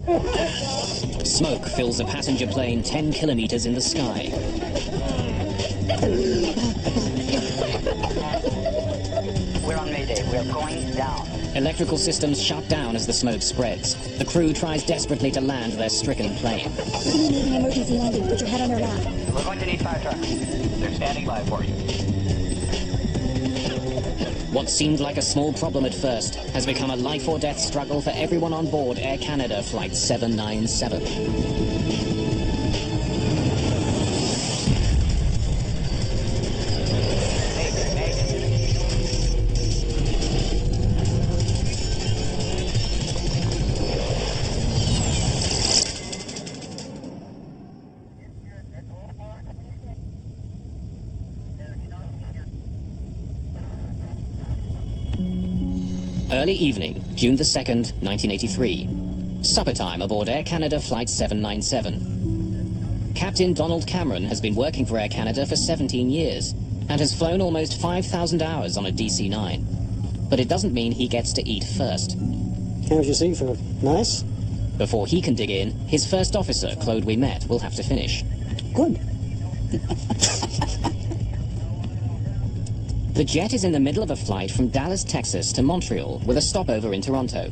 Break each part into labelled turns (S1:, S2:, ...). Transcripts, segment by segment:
S1: Smoke fills a passenger plane 10 kilometers in the sky.
S2: We're on Mayday. We're going down.
S1: Electrical systems shut down as the smoke spreads. The crew tries desperately to land their stricken plane.
S3: We need an emergency landing. Put your head on our lap.
S2: We're going to need fire trucks. They're standing by for you.
S1: What seemed like a small problem at first has become a life-or-death struggle for everyone on board Air Canada Flight 797. Early evening, June the 2nd, 1983. Supper time aboard Air Canada Flight 797. Captain Donald Cameron has been working for Air Canada for 17 years and has flown almost 5,000 hours on a DC-9. But it doesn't mean he gets to eat first.
S4: How's your seafood? Nice?
S1: Before he can dig in, his first officer, Claude Ouimet, will have to finish.
S4: Good.
S1: The jet is in the middle of a flight from Dallas, Texas to Montreal with a stopover in Toronto.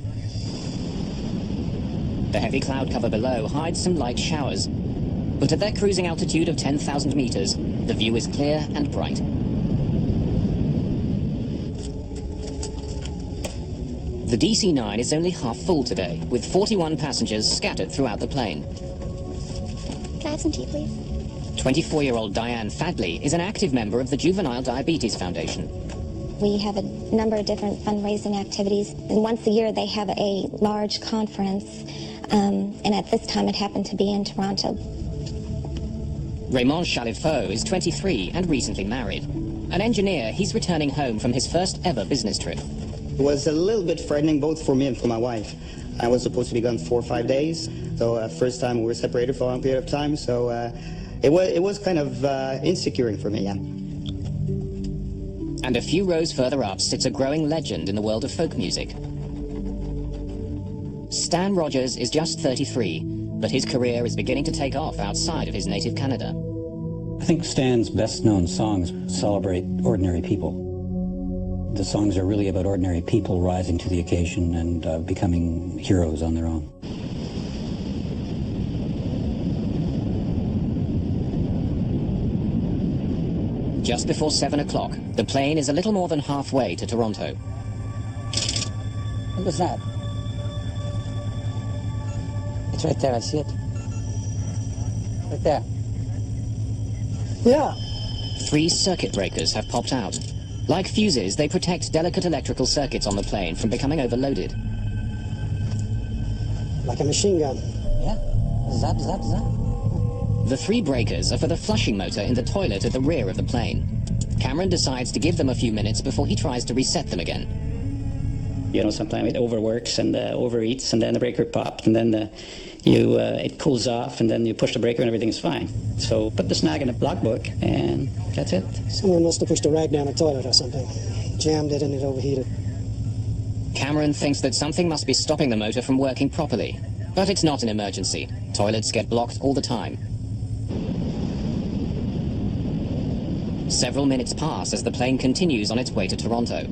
S1: The heavy cloud cover below hides some light showers, but at their cruising altitude of 10,000 meters, the view is clear and bright. The DC-9 is only half full today, with 41 passengers scattered throughout the plane.
S3: Can I have some tea, please?
S1: 24-year-old Diane Fadley is an active member of the Juvenile Diabetes Foundation.
S3: We have a number of different fundraising activities, and once a year they have a large conference, and at this time it happened to be in Toronto.
S1: Raymond Chalifot is 23 and recently married. An engineer, he's returning home from his first ever business trip.
S5: It was a little bit frightening both for me and for my wife. I was supposed to be gone 4 or 5 days, so first time we were separated for a long period of time, so it was kind of insecure for me, yeah.
S1: And a few rows further up sits a growing legend in the world of folk music. Stan Rogers is just 33, but his career is beginning to take off outside of his native Canada.
S6: I think Stan's best-known songs celebrate ordinary people. The songs are really about ordinary people rising to the occasion and becoming heroes on their own.
S1: Just before 7 o'clock, the plane is a little more than halfway to Toronto.
S4: What was that? It's right there, I see it. Right there. Yeah.
S1: 3 circuit breakers have popped out. Like fuses, they protect delicate electrical circuits on the plane from becoming overloaded.
S4: Like a machine gun. Yeah. Zap, zap, zap.
S1: The 3 breakers are for the flushing motor in the toilet at the rear of the plane. Cameron decides to give them a few minutes before he tries to reset them again.
S7: You know, sometimes it overworks and overeats, and then the breaker popped, and then it cools off, and then you push the breaker and everything's fine. So put the snag in the logbook, and that's it.
S4: Someone must have pushed a rag down a toilet or something. Jammed it and it overheated.
S1: Cameron thinks that something must be stopping the motor from working properly. But it's not an emergency. Toilets get blocked all the time. Several minutes pass as the plane continues on its way to Toronto.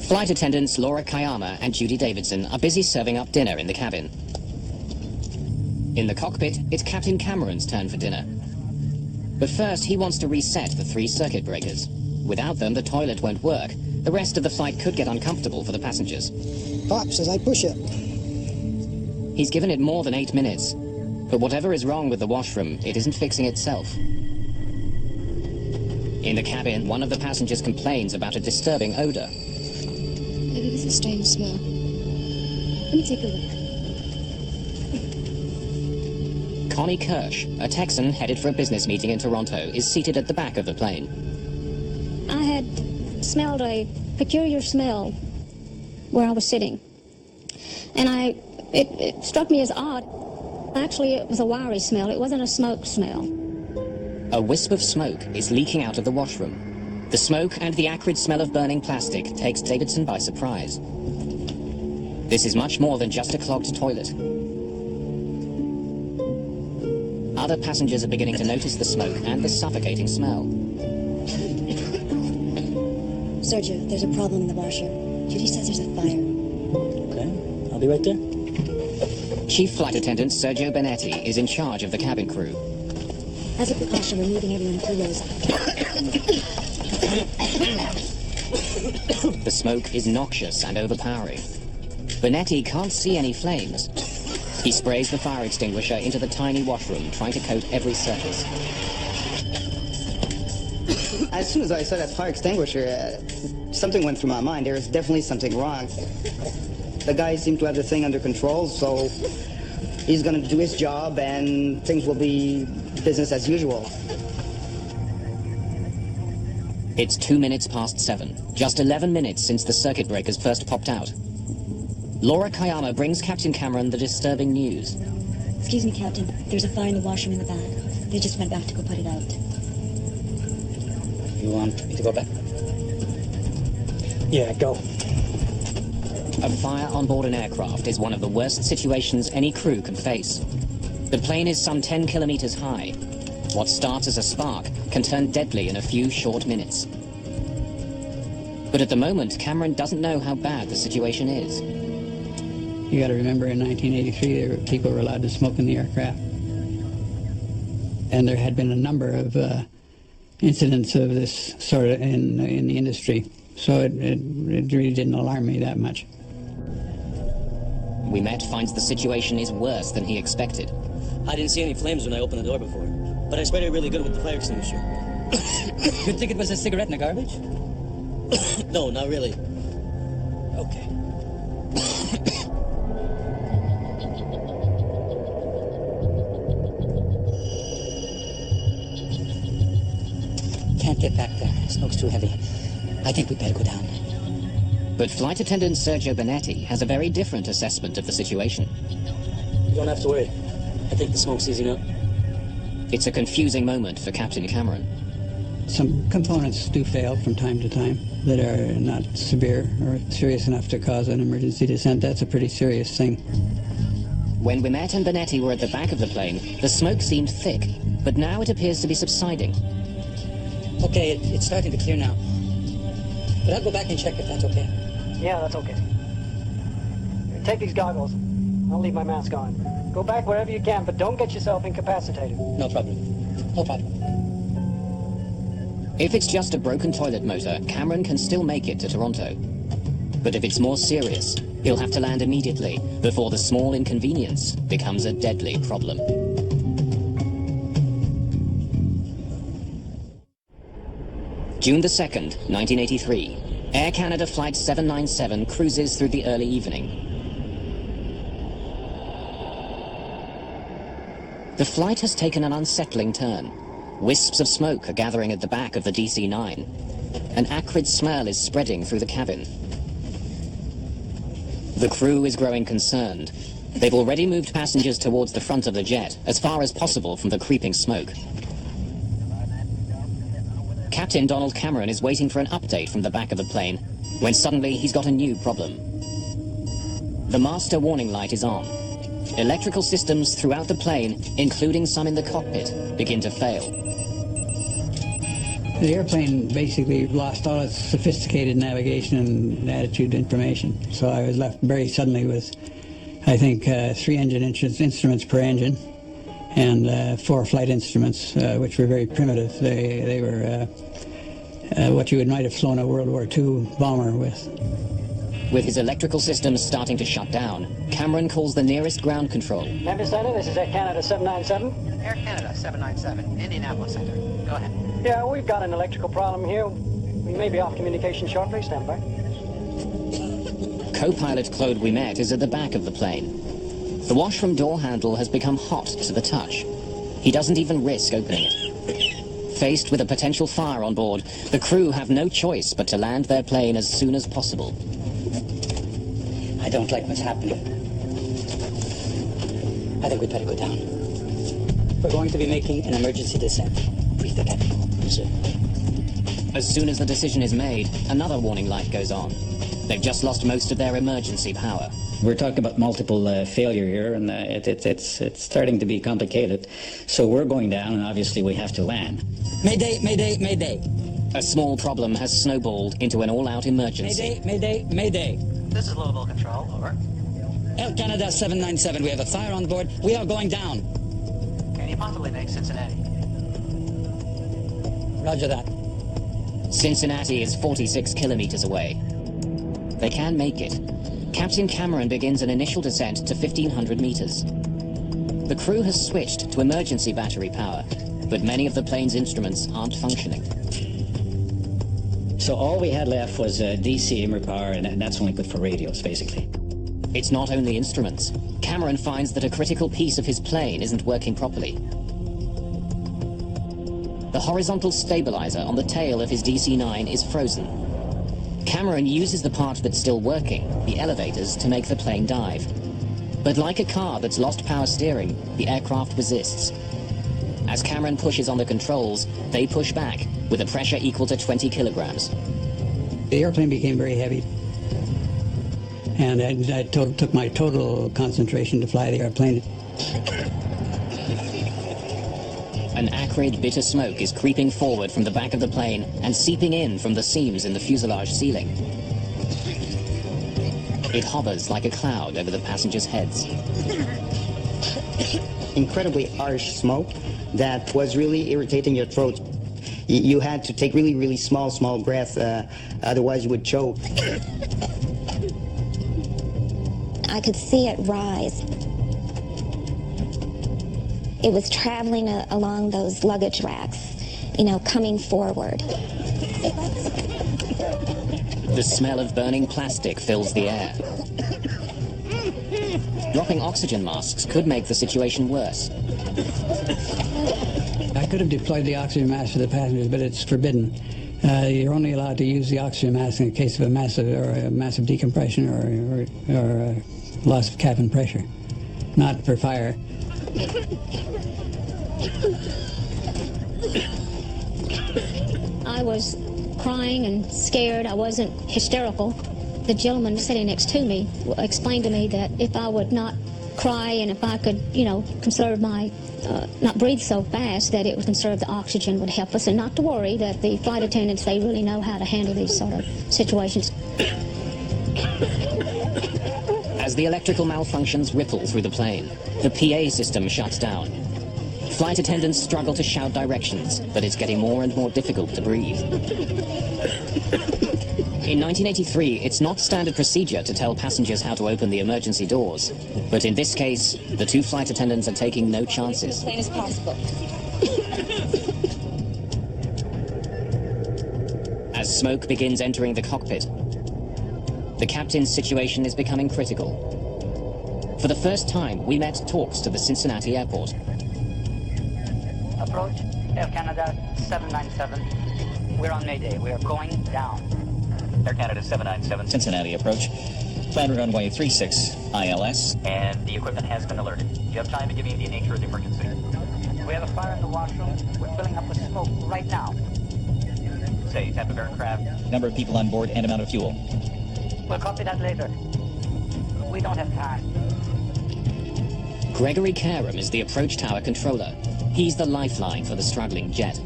S1: Flight attendants Laura Kayama and Judy Davidson are busy serving up dinner in the cabin. In the cockpit, it's Captain Cameron's turn for dinner. But first, he wants to reset the 3 circuit breakers. Without them, the toilet won't work. The rest of the flight could get uncomfortable for the passengers.
S4: Pops as I push it.
S1: He's given it more than 8 minutes. But whatever is wrong with the washroom, it isn't fixing itself. In the cabin, one of the passengers complains about a disturbing odor.
S3: Maybe it's a strange smell. Let me take a look.
S1: Connie Kirsch, a Texan headed for a business meeting in Toronto, is seated at the back of the plane.
S3: I had smelled a peculiar smell where I was sitting. And it struck me as odd. Actually, it was a wiry smell. It wasn't a smoke smell.
S1: A wisp of smoke is leaking out of the washroom. The smoke and the acrid smell of burning plastic takes Davidson by surprise. This is much more than just a clogged toilet. Other passengers are beginning to notice the smoke and the suffocating smell.
S8: Sergio, there's a problem in the washer. Judy says there's a fire.
S9: Okay, I'll be right there.
S1: Chief Flight Attendant Sergio Benetti is in charge of the cabin crew.
S8: As a precaution, we're moving everyone through rows.
S1: The smoke is noxious and overpowering. Benetti can't see any flames. He sprays the fire extinguisher into the tiny washroom, trying to coat every surface.
S5: As soon as I saw that fire extinguisher, something went through my mind. There is definitely something wrong. The guy seemed to have the thing under control, so he's going to do his job and things will be business as usual.
S1: It's 7:02, just 11 minutes since the circuit breakers first popped out. Laura Kayama brings Captain Cameron the disturbing news.
S8: Excuse me, Captain. There's a fire in the washroom in the back. They just went back to go put it out.
S7: You want me to go back?
S4: Yeah, go.
S1: A fire on board an aircraft is one of the worst situations any crew can face. The plane is some 10 kilometers high. What starts as a spark can turn deadly in a few short minutes. But at the moment, Cameron doesn't know how bad the situation is.
S7: You got to remember, in 1983, people were allowed to smoke in the aircraft. And there had been a number of incidents of this sort of in the industry. So it really didn't alarm me that much.
S1: Wimet finds the situation is worse than he expected.
S9: I didn't see any flames when I opened the door before, but I sprayed it really good with the fire extinguisher.
S10: You think it was a cigarette in the garbage?
S9: No, not really. Okay.
S10: Can't get back there. Smoke's too heavy. I think we'd better go down.
S1: But Flight Attendant Sergio Benetti has a very different assessment of the situation.
S9: You don't have to worry. I think the smoke's easing up.
S1: It's a confusing moment for Captain Cameron.
S7: Some components do fail from time to time that are not severe or serious enough to cause an emergency descent. That's a pretty serious thing.
S1: When Wimet and Benetti were at the back of the plane, the smoke seemed thick, but now it appears to be subsiding.
S10: Okay, it's starting to clear now. But I'll go back and check if that's okay.
S4: Yeah, that's okay. Take these goggles. I'll leave my mask on. Go back wherever you can, but don't get yourself incapacitated.
S10: No problem. No problem.
S1: If it's just a broken toilet motor, Cameron can still make it to Toronto. But if it's more serious, he'll have to land immediately before the small inconvenience becomes a deadly problem. June the 2nd, 1983. Air Canada Flight 797 cruises through the early evening. The flight has taken an unsettling turn. Wisps of smoke are gathering at the back of the DC-9. An acrid smell is spreading through the cabin. The crew is growing concerned. They've already moved passengers towards the front of the jet, as far as possible from the creeping smoke. Captain Donald Cameron is waiting for an update from the back of the plane, when suddenly he's got a new problem. The master warning light is on. Electrical systems throughout the plane, including some in the cockpit, begin to fail.
S7: The airplane basically lost all its sophisticated navigation and attitude information. So I was left very suddenly with, I think, 3 engine instruments per engine and 4 flight instruments, which were very primitive. They were what you might have flown a World War II bomber with.
S1: With his electrical systems starting to shut down, Cameron calls the nearest ground control.
S4: Memphis Center, this is Air Canada 797.
S2: Air Canada 797, Indianapolis Center. Go ahead.
S4: Yeah, we've got an electrical problem here. We may be off communication shortly. Stand by.
S1: Co-pilot Claude Wimet is at the back of the plane. The washroom door handle has become hot to the touch. He doesn't even risk opening it. Faced with a potential fire on board, the crew have no choice but to land their plane as soon as possible.
S10: I don't like what's happening. I think we'd better go down. We're going to be making an emergency descent. Brief the captain.
S9: Yes, sir.
S1: As soon as the decision is made, another warning light goes on. They've just lost most of their emergency power.
S7: We're talking about multiple failure here, and it's starting to be complicated. So we're going down, and obviously we have to land.
S10: Mayday, mayday, mayday.
S1: A small problem has snowballed into an all-out emergency.
S10: Mayday, mayday, mayday.
S2: This is Louisville Control, over.
S10: Air Canada 797, we have a fire on board. We are going down.
S2: Can you possibly make Cincinnati?
S10: Roger that.
S1: Cincinnati is 46 kilometers away. They can make it. Captain Cameron begins an initial descent to 1,500 meters. The crew has switched to emergency battery power, but many of the plane's instruments aren't functioning.
S7: So all we had left was DC IMR power, and that's only good for radios, basically.
S1: It's not only instruments. Cameron finds that a critical piece of his plane isn't working properly. The horizontal stabilizer on the tail of his DC-9 is frozen. Cameron uses the part that's still working, the elevators, to make the plane dive. But like a car that's lost power steering, the aircraft resists. As Cameron pushes on the controls, they push back, with a pressure equal to 20 kilograms.
S6: The airplane became very heavy, and that took my total concentration to fly the airplane.
S1: An acrid, bitter smoke is creeping forward from the back of the plane and seeping in from the seams in the fuselage ceiling. It hovers like a cloud over the passengers' heads.
S5: Incredibly harsh smoke that was really irritating your throat. You had to take really, really small breaths, otherwise you would choke.
S11: I could see it rise. It was traveling along those luggage racks, coming forward.
S1: The smell of burning plastic fills the air. Dropping oxygen masks could make the situation worse.
S6: I could have deployed the oxygen mask for the passengers, but it's forbidden. You're only allowed to use the oxygen mask in case of a massive decompression or loss of cabin pressure, not for fire.
S3: I was crying and scared. I wasn't hysterical. The gentleman sitting next to me explained to me that if I would not cry and if I could, conserve my, not breathe so fast, that it would conserve the oxygen would help us, and not to worry, that the flight attendants, they really know how to handle these sort of situations.
S1: As the electrical malfunctions ripple through the plane, the PA system shuts down. Flight attendants struggle to shout directions, but it's getting more and more difficult to breathe. In 1983, it's not standard procedure to tell passengers how to open the emergency doors. But in this case, the two flight attendants are taking no chances.
S8: As plain as possible.
S1: As smoke begins entering the cockpit, the captain's situation is becoming critical. For the first time, we met talks to the Cincinnati airport.
S2: Approach, Air Canada 797. We're on Mayday. We are going down.
S12: Air Canada 797, Cincinnati approach. Plan runway 36, ILS. And the equipment has been alerted. Do you have time to give me the nature of the emergency?
S2: We have a fire in the washroom. We're filling up with smoke right now.
S12: Say, type of aircraft, number of people on board, and amount of fuel.
S2: We'll copy that later. We don't have time.
S1: Gregory Karam is the approach tower controller. He's the lifeline for the struggling jet.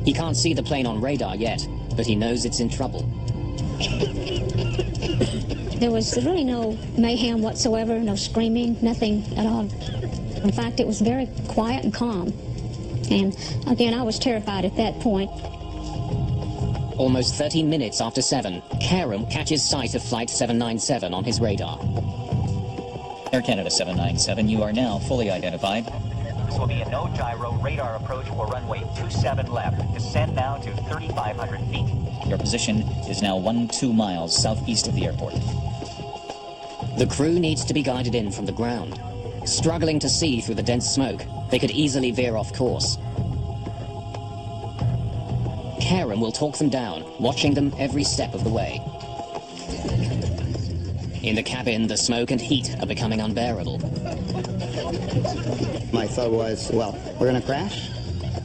S1: He can't see the plane on radar yet, but he knows it's in trouble.
S3: There was really no mayhem whatsoever, no screaming, nothing at all. In fact, it was very quiet and calm. And again, I was terrified at that point.
S1: Almost 13 minutes after 7, Karam catches sight of Flight 797 on his radar.
S12: Air Canada 797, you are now fully identified.
S13: This will be a no gyro radar approach for runway 27 left. Descend now to 3,500 feet.
S12: Your position is now 12 miles southeast of the airport.
S1: The crew needs to be guided in from the ground. Struggling to see through the dense smoke, they could easily veer off course. Karam will talk them down, watching them every step of the way. In the cabin, the smoke and heat are becoming unbearable.
S5: My thought was, well, we're going to crash.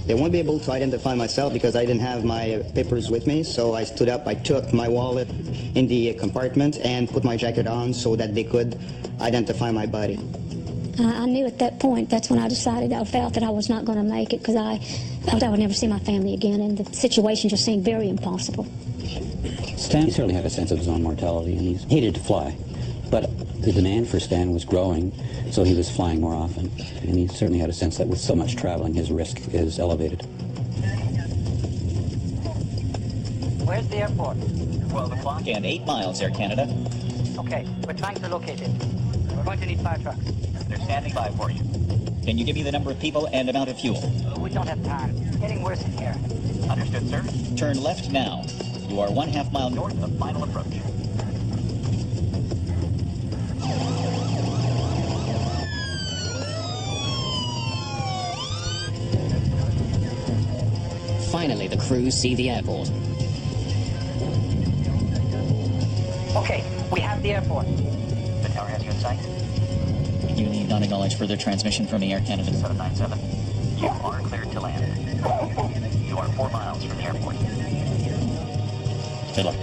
S5: They won't be able to identify myself because I didn't have my papers with me, so I stood up, I took my wallet in the compartment and put my jacket on so that they could identify my body.
S3: I knew at that point, that's when I decided, I felt that I was not going to make it because I felt I would never see my family again, and the situation just seemed very impossible.
S14: Stan certainly had a sense of his own mortality, and he hated to fly. But the demand for Stan was growing, so he was flying more often. And he certainly had a sense that with so much traveling, his risk is elevated.
S2: Where's the airport?
S12: 12 o'clock and 8 miles, Air Canada.
S2: Okay, we're trying to locate it. We're going to need fire trucks.
S12: They're standing by for you. Can you give me the number of people and amount of fuel?
S2: We don't have time. It's getting worse in here.
S12: Understood, sir. Turn left now. You are 1/2 mile north of final approach.
S1: Finally, the crew see the airport.
S2: Okay, we have the airport.
S12: The tower has you in sight. You need not acknowledge further transmission from the Air Canada 797. You are cleared to land. You are 4 miles from the airport. Good luck.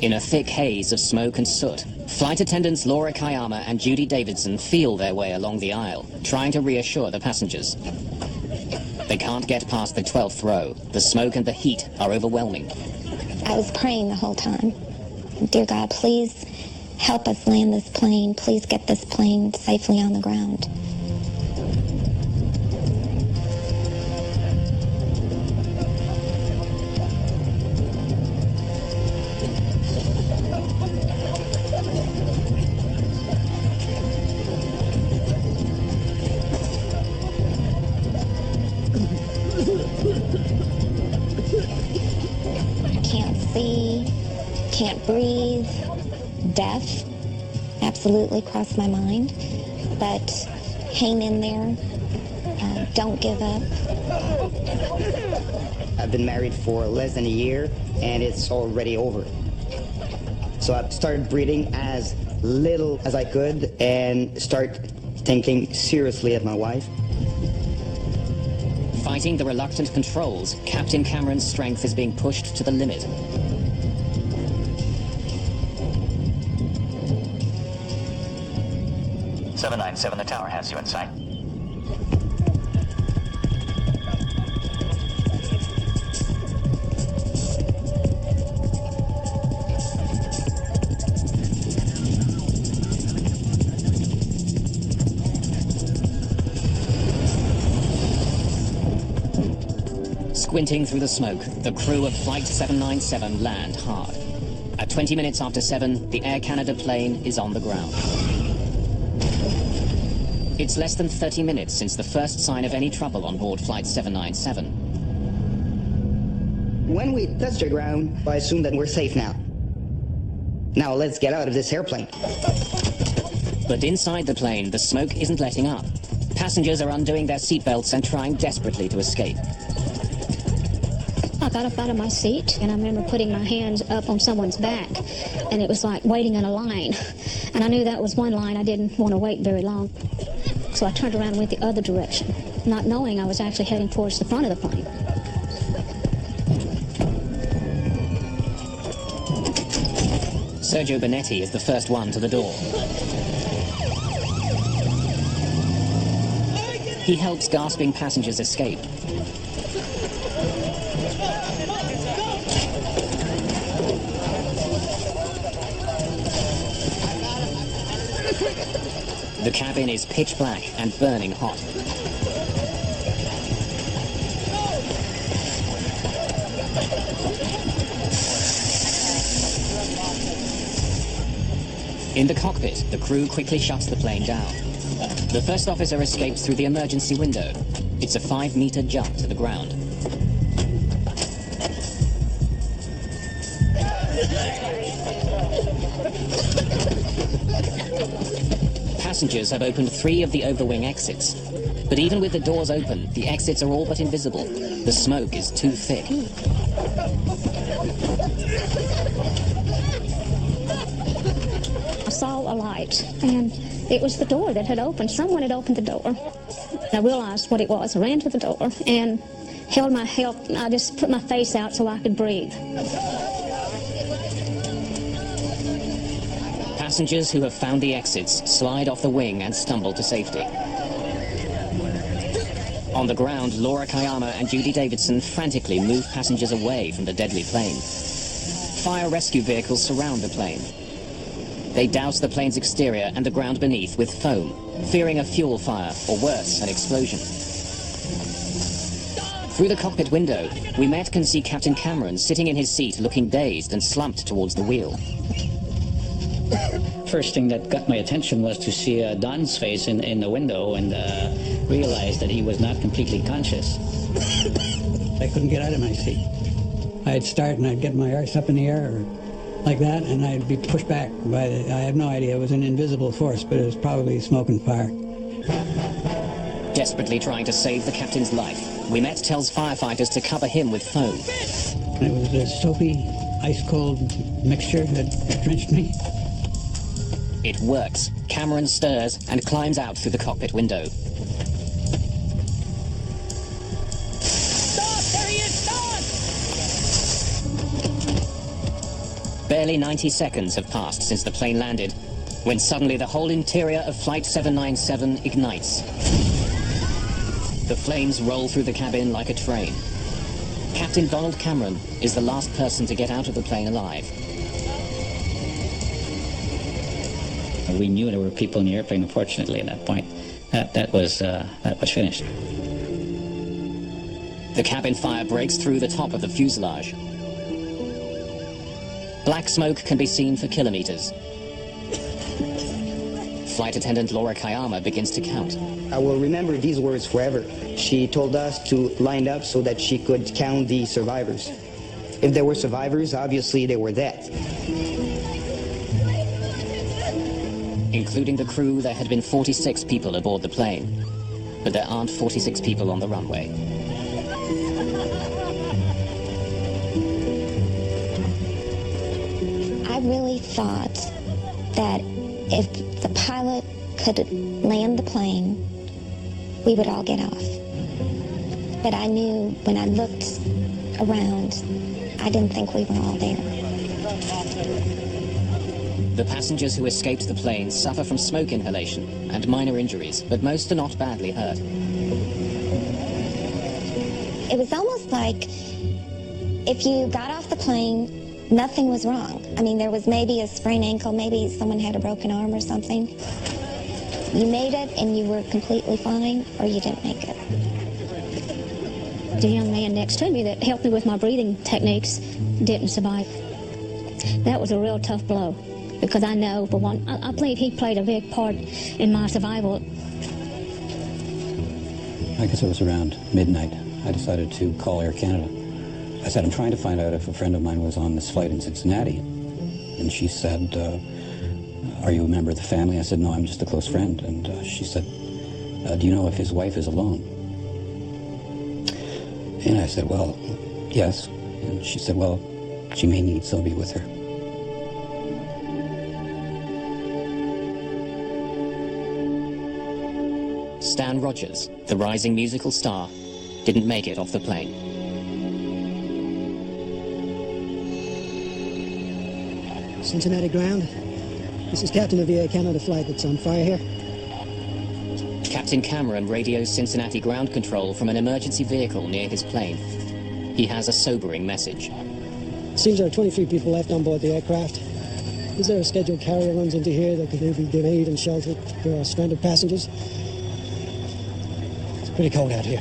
S1: In a thick haze of smoke and soot, flight attendants Laura Kayama and Judy Davidson feel their way along the aisle, trying to reassure the passengers. They can't get past the 12th row. The smoke and the heat are overwhelming.
S11: I was praying the whole time. Dear God, please help us land this plane. Please get this plane safely on the ground. Can't breathe, death absolutely crossed my mind, but hang in there, don't give up.
S5: I've been married for less than a year and it's already over. So I started breathing as little as I could and start thinking seriously of my wife.
S1: Fighting the reluctant controls, Captain Cameron's strength is being pushed to the limit.
S12: "797, the tower has you in sight."
S1: Squinting through the smoke, the crew of Flight 797 land hard. At 20 minutes after 7, the Air Canada plane is on the ground. It's less than 30 minutes since the first sign of any trouble on board Flight 797.
S5: When we touch the ground, I assume that we're safe now. Now let's get out of this airplane.
S1: But inside the plane, the smoke isn't letting up. Passengers are undoing their seatbelts and trying desperately to escape.
S3: I got up out of my seat, and I remember putting my hands up on someone's back, and it was like waiting in a line. And I knew that was one line I didn't want to wait very long. So I turned around and went the other direction, not knowing I was actually heading towards the front of the plane.
S1: Sergio Bonetti is the first one to the door. He helps gasping passengers escape. The cabin is pitch black and burning hot. In the cockpit, the crew quickly shuts the plane down. The first officer escapes through the emergency window. It's a 5-meter jump to the ground. Passengers have opened 3 of the overwing exits. But even with the doors open, the exits are all but invisible. The smoke is too thick. I
S3: saw a light. light, and it was the door that had opened. Someone had opened the door. I realized what it was. I ran to the door and held my help. I just put my face out so I could breathe.
S1: Passengers who have found the exits slide off the wing and stumble to safety. On the ground, Laura Kayama and Judy Davidson frantically move passengers away from the deadly plane. Fire rescue vehicles surround the plane. They douse the plane's exterior and the ground beneath with foam, fearing a fuel fire or worse, an explosion. Through the cockpit window, we can see Captain Cameron sitting in his seat looking dazed and slumped towards the wheel.
S7: First thing that got my attention was to see Don's face in the window and realize that he was not completely conscious.
S6: I couldn't get out of my seat. I'd start and I'd get my arse up in the air or like that, and I'd be pushed back by I have no idea. It was an invisible force, but it was probably smoke and fire.
S1: Desperately trying to save the captain's life, Wimet tells firefighters to cover him with foam.
S6: And it was a soapy, ice-cold mixture that drenched me.
S1: It works. Cameron stirs and climbs out through the cockpit window.
S10: Stop! There he is! Stop!
S1: Barely 90 seconds have passed since the plane landed, when suddenly the whole interior of Flight 797 ignites. The flames roll through the cabin like a train. Captain Donald Cameron is the last person to get out of the plane alive.
S7: We knew there were people in the airplane, unfortunately, at that point. That was finished.
S1: The cabin fire breaks through the top of the fuselage. Black smoke can be seen for kilometers. Flight attendant Laura Kayama begins to count.
S5: I will remember these words forever. She told us to line up so that she could count the survivors. If there were survivors, obviously they were dead.
S1: Including the crew, there had been 46 people aboard the plane. But there aren't 46 people on the runway.
S11: I really thought that if the pilot could land the plane, we would all get off. But I knew when I looked around, I didn't think we were all there.
S1: The passengers who escaped the plane suffer from smoke inhalation and minor injuries, but most are not badly hurt.
S11: It was almost like if you got off the plane, nothing was wrong. I mean, there was maybe a sprained ankle, maybe someone had a broken arm or something. You made it and you were completely fine, or you didn't make it.
S3: The young man next to me that helped me with my breathing techniques didn't survive. That was a real tough blow, because I know, for one, I believe he played a big part in my survival.
S14: I guess it was around midnight. I decided to call Air Canada. I said, I'm trying to find out if a friend of mine was on this flight in Cincinnati. And she said, are you a member of the family? I said, no, I'm just a close friend. And she said, do you know if his wife is alone? And I said, well, yes. And she said, well, she may need somebody with her.
S1: Stan Rogers, the rising musical star, didn't make it off the plane.
S4: Cincinnati ground. This is Captain of the Air Canada flight that's on fire here.
S1: Captain Cameron radios Cincinnati ground control from an emergency vehicle near his plane. He has a sobering message.
S4: Seems there are 23 people left on board the aircraft. Is there a scheduled carrier runs into here that could maybe give aid and shelter for our stranded passengers? It's pretty cold out here.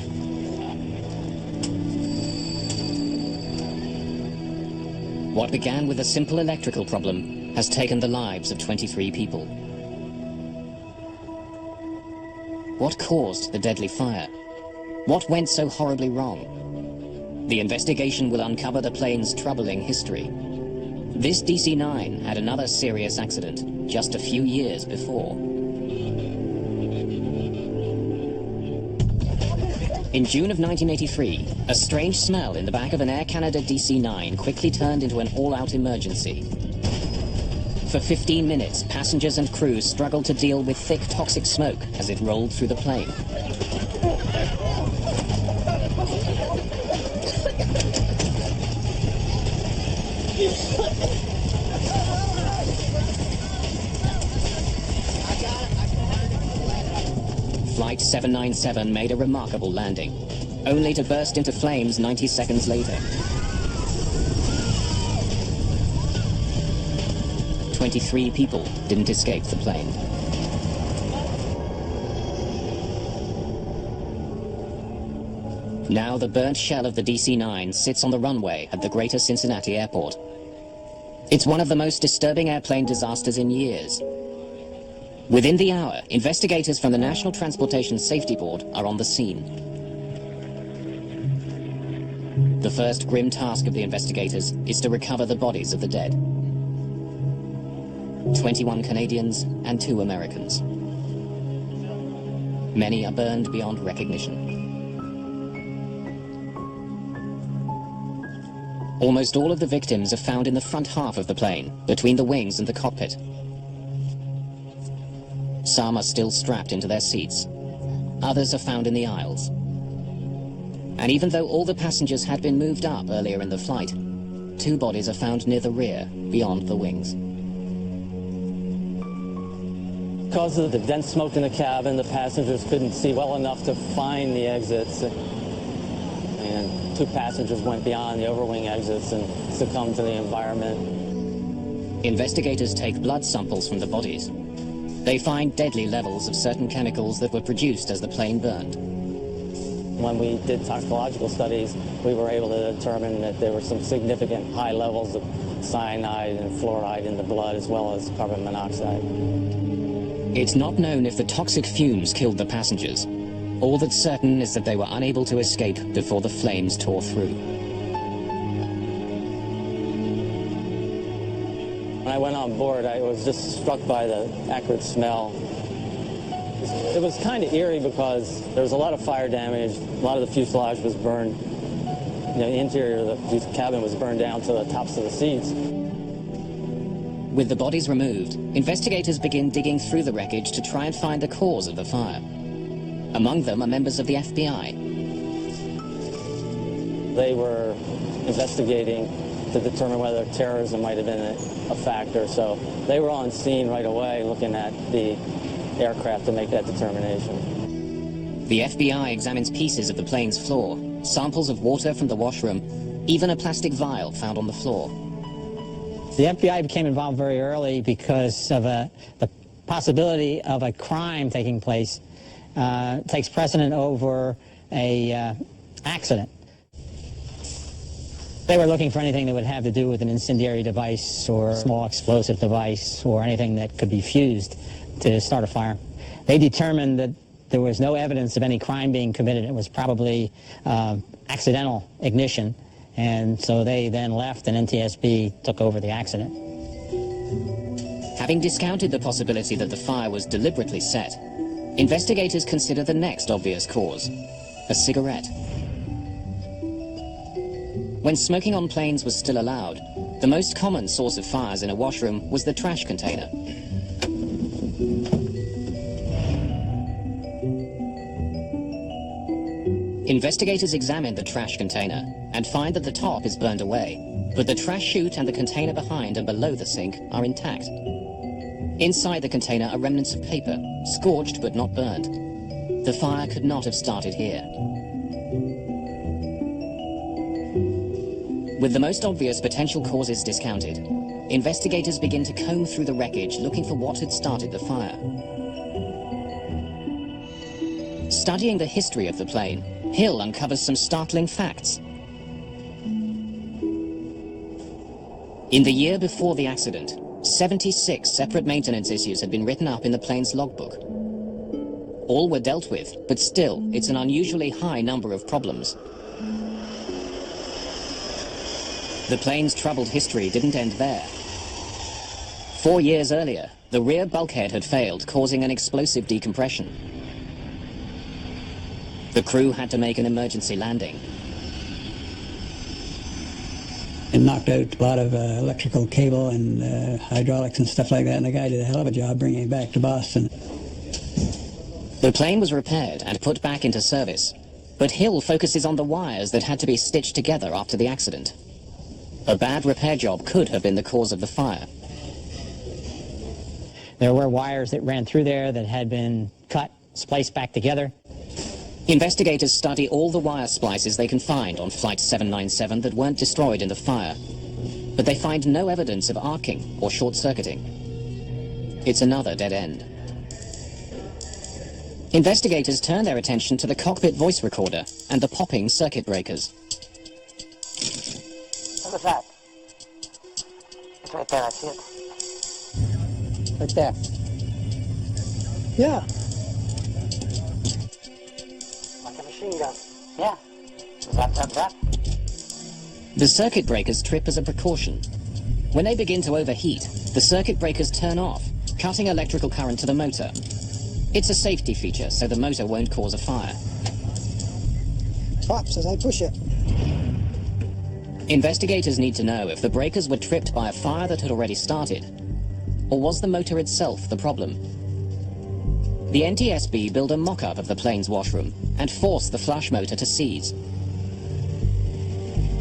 S1: What began with a simple electrical problem has taken the lives of 23 people. What caused the deadly fire? What went so horribly wrong? The investigation will uncover the plane's troubling history. This DC-9 had another serious accident just a few years before. In June of 1983, a strange smell in the back of an Air Canada DC-9 quickly turned into an all-out emergency. For 15 minutes, passengers and crew struggled to deal with thick toxic smoke as it rolled through the plane. Flight 797 made a remarkable landing, only to burst into flames 90 seconds later. 23 people didn't escape the plane. Now the burnt shell of the DC-9 sits on the runway at the Greater Cincinnati Airport. It's one of the most disturbing airplane disasters in years. Within the hour, investigators from the National Transportation Safety Board are on the scene. The first grim task of the investigators is to recover the bodies of the dead. 21 Canadians and 2 Americans. Many are burned beyond recognition. Almost all of the victims are found in the front half of the plane, between the wings and the cockpit. Some are still strapped into their seats. Others are found in the aisles. And even though all the passengers had been moved up earlier in the flight, 2 bodies are found near the rear, beyond the wings.
S15: Because of the dense smoke in the cabin, the passengers couldn't see well enough to find the exits. And 2 passengers went beyond the overwing exits and succumbed to the environment.
S1: Investigators take blood samples from the bodies. They find deadly levels of certain chemicals that were produced as the plane burned.
S15: When we did toxicological studies, we were able to determine that there were some significant high levels of cyanide and fluoride in the blood, as well as carbon monoxide.
S1: It's not known if the toxic fumes killed the passengers. All that's certain is that they were unable to escape before the flames tore through.
S15: When I went on board, I was just struck by the acrid smell. It was kind of eerie because there was a lot of fire damage. A lot of the fuselage was burned. The interior of the cabin was burned down to the tops of the seats.
S1: With the bodies removed, investigators begin digging through the wreckage to try and find the cause of the fire. Among them are members of the FBI.
S15: They were investigating to determine whether terrorism might have been a factor, so they were on scene right away looking at the aircraft to make that determination.
S1: The FBI examines pieces of the plane's floor, samples of water from the washroom, even a plastic vial found on the floor.
S16: The FBI became involved very early because of the possibility of a crime taking place. Takes precedent over a accident. They were looking for anything that would have to do with an incendiary device or a small explosive device or anything that could be fused to start a fire. They determined that there was no evidence of any crime being committed. It was probably accidental ignition, and so they then left and NTSB took over the accident.
S1: Having discounted the possibility that the fire was deliberately set, investigators consider the next obvious cause, a cigarette. When smoking on planes was still allowed, the most common source of fires in a washroom was the trash container. Investigators examine the trash container and find that the top is burned away, but the trash chute and the container behind and below the sink are intact. Inside the container are remnants of paper, scorched but not burned. The fire could not have started here. With the most obvious potential causes discounted, investigators begin to comb through the wreckage looking for what had started the fire. Studying the history of the plane, Hill uncovers some startling facts. In the year before the accident, 76 separate maintenance issues had been written up in the plane's logbook. All were dealt with, but still, it's an unusually high number of problems. The plane's troubled history didn't end there. 4 years earlier, the rear bulkhead had failed, causing an explosive decompression. The crew had to make an emergency landing.
S6: It knocked out a lot of electrical cable and hydraulics and stuff like that, and the guy did a hell of a job bringing it back to Boston.
S1: The plane was repaired and put back into service, but Hill focuses on the wires that had to be stitched together after the accident. A bad repair job could have been the cause of the fire.
S16: There were wires that ran through there that had been cut, spliced back together.
S1: Investigators study all the wire splices they can find on Flight 797 that weren't destroyed in the fire, but they find no evidence of arcing or short-circuiting. It's another dead end. Investigators turn their attention to the cockpit voice recorder and the popping circuit breakers.
S2: What was that? It's right there, I see it.
S6: Right there. Yeah.
S2: Like a machine gun. Yeah. Zap, zap, zap.
S1: The circuit breakers trip as a precaution. When they begin to overheat, the circuit breakers turn off, cutting electrical current to the motor. It's a safety feature, so the motor won't cause a fire.
S17: Pops as I push it.
S1: Investigators need to know if the breakers were tripped by a fire that had already started, or was the motor itself the problem? The NTSB built a mock-up of the plane's washroom and forced the flush motor to seize.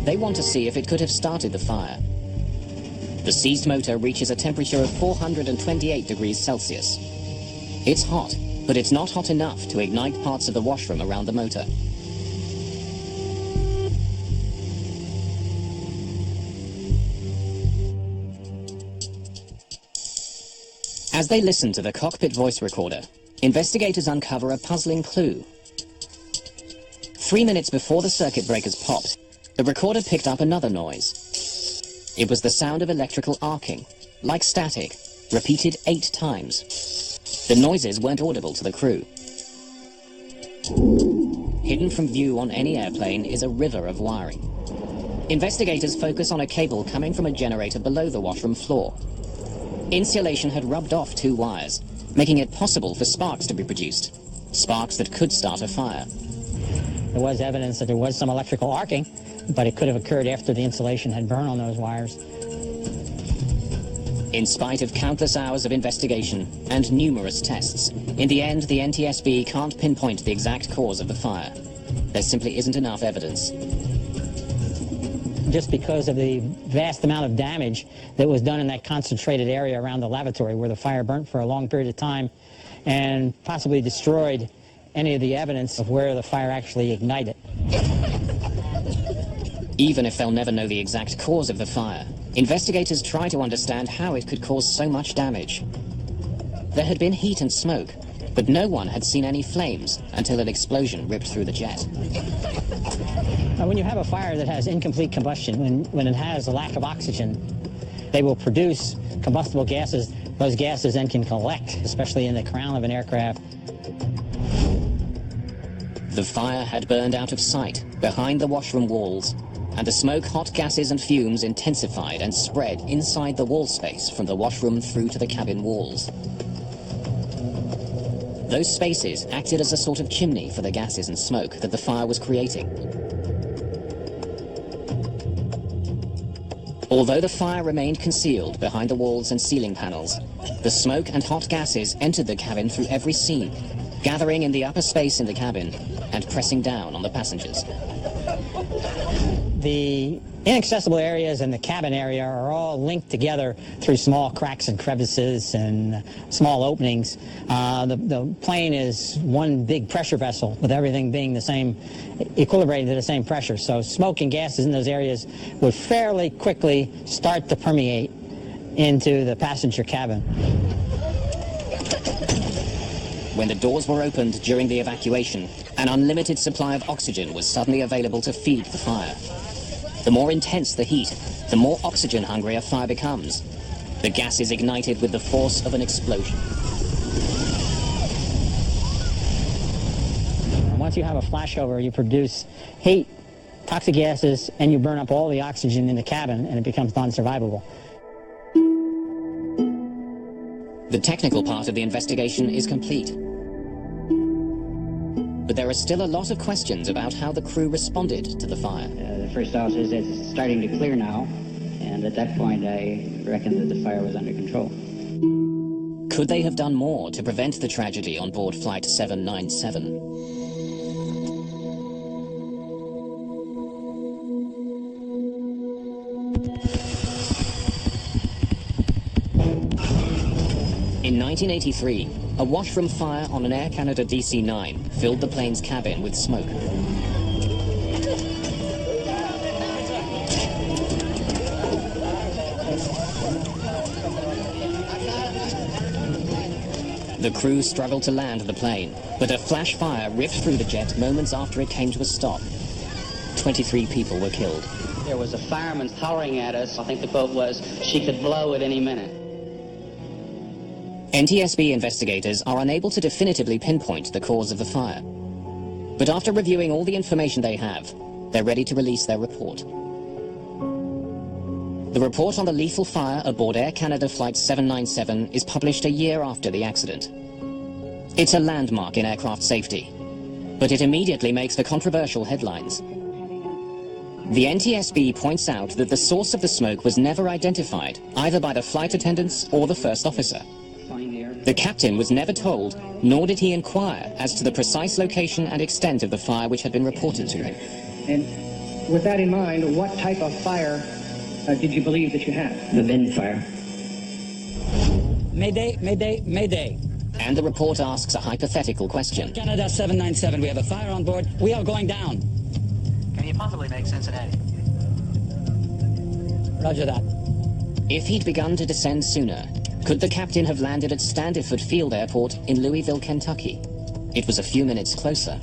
S1: They want to see if it could have started the fire. The seized motor reaches a temperature of 428 degrees Celsius. It's hot, but it's not hot enough to ignite parts of the washroom around the motor. As they listen to the cockpit voice recorder, investigators uncover a puzzling clue. 3 minutes before the circuit breakers popped, the recorder picked up another noise. It was the sound of electrical arcing, like static, repeated 8 times. The noises weren't audible to the crew. Hidden from view on any airplane is a river of wiring. Investigators focus on a cable coming from a generator below the washroom floor. Insulation had rubbed off 2 wires, making it possible for sparks to be produced. Sparks that could start a fire.
S16: There was evidence that there was some electrical arcing, but it could have occurred after the insulation had burned on those wires.
S1: In spite of countless hours of investigation and numerous tests, in the end the NTSB can't pinpoint the exact cause of the fire. There simply isn't enough evidence.
S16: Just because of the vast amount of damage that was done in that concentrated area around the lavatory where the fire burnt for a long period of time and possibly destroyed any of the evidence of where the fire actually ignited.
S1: Even if they'll never know the exact cause of the fire, investigators try to understand how it could cause so much damage. There had been heat and smoke, but no one had seen any flames until an explosion ripped through the jet.
S16: When you have a fire that has incomplete combustion, when it has a lack of oxygen, they will produce combustible gases. Those gases then can collect, especially in the crown of an aircraft.
S1: The fire had burned out of sight behind the washroom walls, and the smoke, hot gases and fumes intensified and spread inside the wall space from the washroom through to the cabin walls. Those spaces acted as a sort of chimney for the gases and smoke that the fire was creating. Although the fire remained concealed behind the walls and ceiling panels, the smoke and hot gases entered the cabin through every seam, gathering in the upper space in the cabin and pressing down on the passengers.
S16: The inaccessible areas and the cabin area are all linked together through small cracks and crevices and small openings. The plane is one big pressure vessel with everything being the same, equilibrated to the same pressure. So smoke and gases in those areas would fairly quickly start to permeate into the passenger cabin.
S1: When the doors were opened during the evacuation, an unlimited supply of oxygen was suddenly available to feed the fire. The more intense the heat, the more oxygen-hungry a fire becomes. The gas is ignited with the force of an explosion.
S16: Once you have a flashover, you produce heat, toxic gases, and you burn up all the oxygen in the cabin, and it becomes non-survivable.
S1: The technical part of the investigation is complete. But there are still a lot of questions about how the crew responded to the fire.
S17: The first officer says it's starting to clear now, and at that point I reckoned that the fire was under control.
S1: Could they have done more to prevent the tragedy on board Flight 797? In 1983, a washroom fire on an Air Canada DC-9 filled the plane's cabin with smoke. The crew struggled to land the plane, but a flash fire ripped through the jet moments after it came to a stop. 23 people were killed.
S17: There was a fireman hollering at us. I think the quote was, "She could blow at any minute."
S1: NTSB investigators are unable to definitively pinpoint the cause of the fire. But after reviewing all the information they have, they're ready to release their report. The report on the lethal fire aboard Air Canada Flight 797 is published a year after the accident. It's a landmark in aircraft safety, but it immediately makes for controversial headlines. The NTSB points out that the source of the smoke was never identified, either by the flight attendants or the first officer. The captain was never told, nor did he inquire as to the precise location and extent of the fire which had been reported to him.
S18: And with that in mind, what type of fire did you believe that you had?
S17: The bin fire.
S10: Mayday, Mayday, Mayday.
S1: And the report asks a hypothetical question.
S10: Canada 797, we have a fire on board. We are going down.
S2: Can you possibly make Cincinnati?
S10: Roger that.
S1: If he'd begun to descend sooner, could the captain have landed at Standiford Field Airport in Louisville, Kentucky? It was a few minutes closer.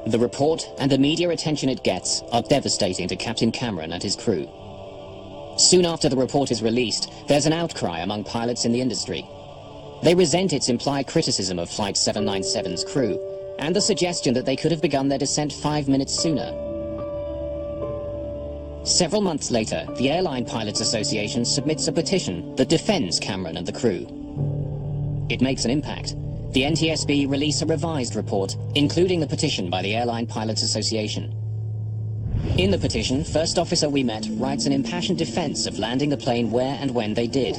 S1: The report and the media attention it gets are devastating to Captain Cameron and his crew. Soon after the report is released, there's an outcry among pilots in the industry. They resent its implied criticism of Flight 797's crew and the suggestion that they could have begun their descent 5 minutes sooner. Several months later, the Airline Pilots Association submits a petition that defends Cameron and the crew. It makes an impact. The NTSB release a revised report, including the petition by the Airline Pilots Association. In the petition, First Officer We Met writes an impassioned defense of landing the plane where and when they did.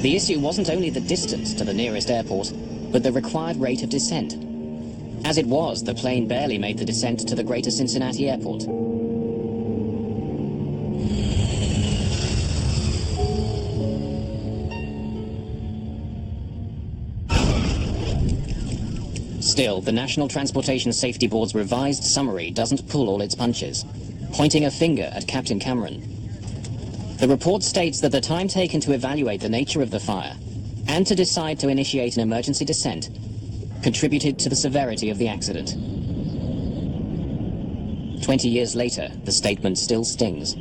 S1: The issue wasn't only the distance to the nearest airport, but the required rate of descent. As it was, the plane barely made the descent to the Greater Cincinnati Airport. Still, the National Transportation Safety Board's revised summary doesn't pull all its punches, pointing a finger at Captain Cameron. The report states that the time taken to evaluate the nature of the fire and to decide to initiate an emergency descent contributed to the severity of the accident. 20 years later, the statement still stings.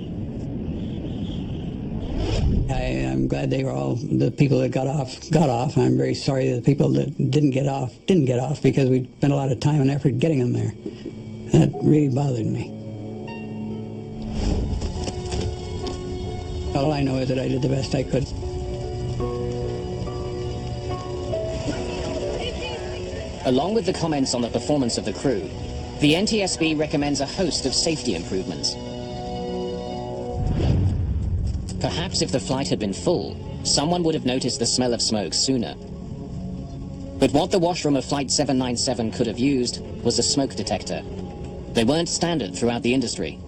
S6: I'm glad they were all, the people that got off. I'm very sorry that the people that didn't get off, because we spent a lot of time and effort getting them there. That really bothered me. All I know is that I did the best I could.
S1: Along with the comments on the performance of the crew, the NTSB recommends a host of safety improvements. Perhaps if the flight had been full, someone would have noticed the smell of smoke sooner. But what the washroom of Flight 797 could have used was a smoke detector. They weren't standard throughout the industry,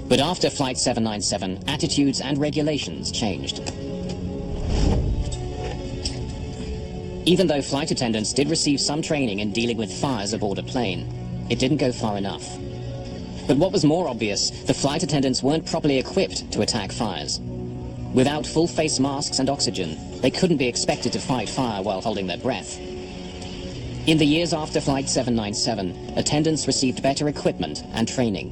S1: but after Flight 797, attitudes and regulations changed. Even though flight attendants did receive some training in dealing with fires aboard a plane, it didn't go far enough. But what was more obvious, the flight attendants weren't properly equipped to attack fires. Without full face masks and oxygen, they couldn't be expected to fight fire while holding their breath. In the years after Flight 797, attendants received better equipment and training.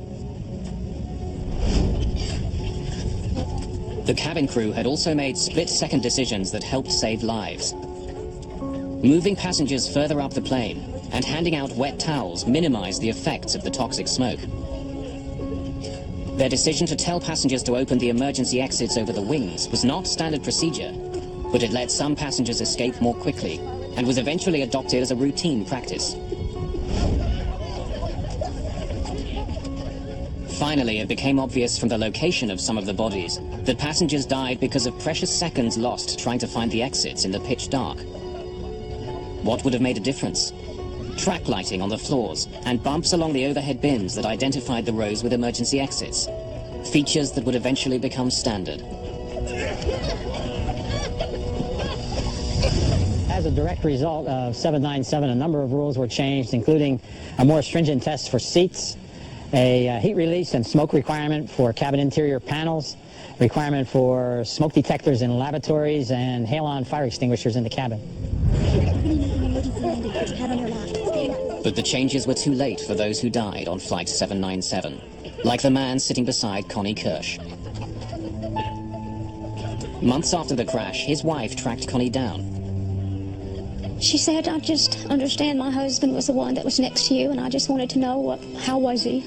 S1: The cabin crew had also made split-second decisions that helped save lives. Moving passengers further up the plane and handing out wet towels minimized the effects of the toxic smoke. Their decision to tell passengers to open the emergency exits over the wings was not standard procedure, but it let some passengers escape more quickly and was eventually adopted as a routine practice. Finally, it became obvious from the location of some of the bodies that passengers died because of precious seconds lost trying to find the exits in the pitch dark. What would have made a difference? Track lighting on the floors and bumps along the overhead bins that identified the rows with emergency exits. Features that would eventually become standard.
S16: As a direct result of 797, a number of rules were changed, including a more stringent test for seats, a heat release and smoke requirement for cabin interior panels, requirement for smoke detectors in lavatories, and halon fire extinguishers in the cabin.
S1: But the changes were too late for those who died on Flight 797, like the man sitting beside Connie Kirsch. Months after the crash, his wife tracked Connie down.
S3: She said, I just understand my husband was the one that was next to you, and I just wanted to know how was he?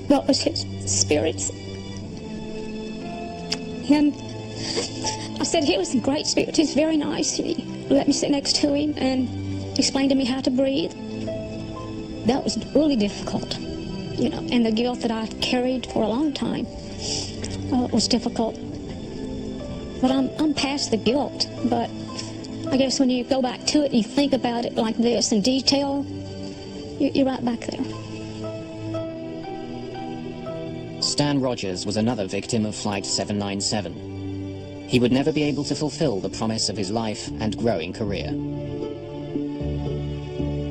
S3: What was his spirits? And I said, he was in great spirits. He's very nice. He let me sit next to him and explained to me how to breathe. That was really difficult, you know, and the guilt that I carried for a long time was difficult. But I'm past the guilt, but I guess when you go back to it and you think about it like this in detail, you're right back there.
S1: Stan Rogers was another victim of Flight 797. He would never be able to fulfill the promise of his life and growing career.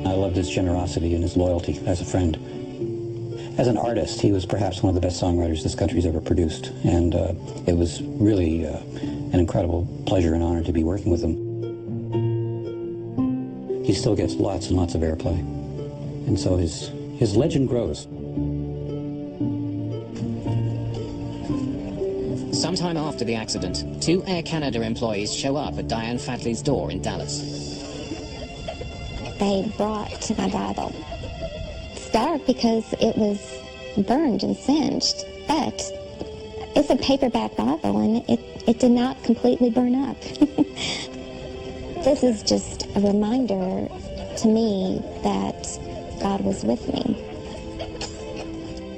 S14: I loved his generosity and his loyalty as a friend. As an artist, he was perhaps one of the best songwriters this country's ever produced, and it was really an incredible pleasure and honor to be working with him. He still gets lots and lots of airplay, and so his legend grows.
S1: Sometime after the accident, 2 Air Canada employees show up at Diane Fadley's door in Dallas.
S11: They brought my Bible. It's dark because it was burned and singed, but it's a paperback Bible, and it did not completely burn up. This is just a reminder to me that God was with me.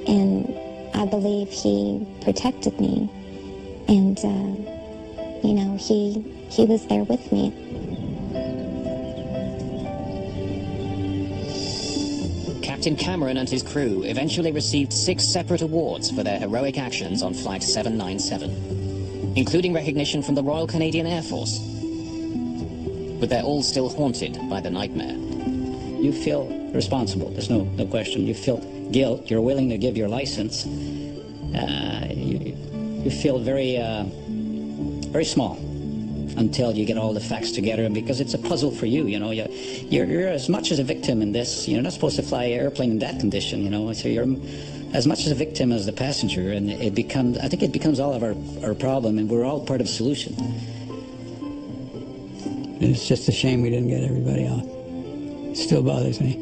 S11: And I believe He protected me. And, you know, He was there with me.
S1: Captain Cameron and his crew eventually received 6 separate awards for their heroic actions on Flight 797, including recognition from the Royal Canadian Air Force. But they're all still haunted by the nightmare.
S7: You feel responsible, there's no question. You feel guilt, you're willing to give your license. You feel very, very small until you get all the facts together, and because it's a puzzle for you, you know, you're as much as a victim in this. You're not supposed to fly an airplane in that condition, you know, so you're as much as a victim as the passenger, and I think it becomes all of our problem, and we're all part of the solution.
S6: It's just a shame we didn't get everybody out. It still bothers me.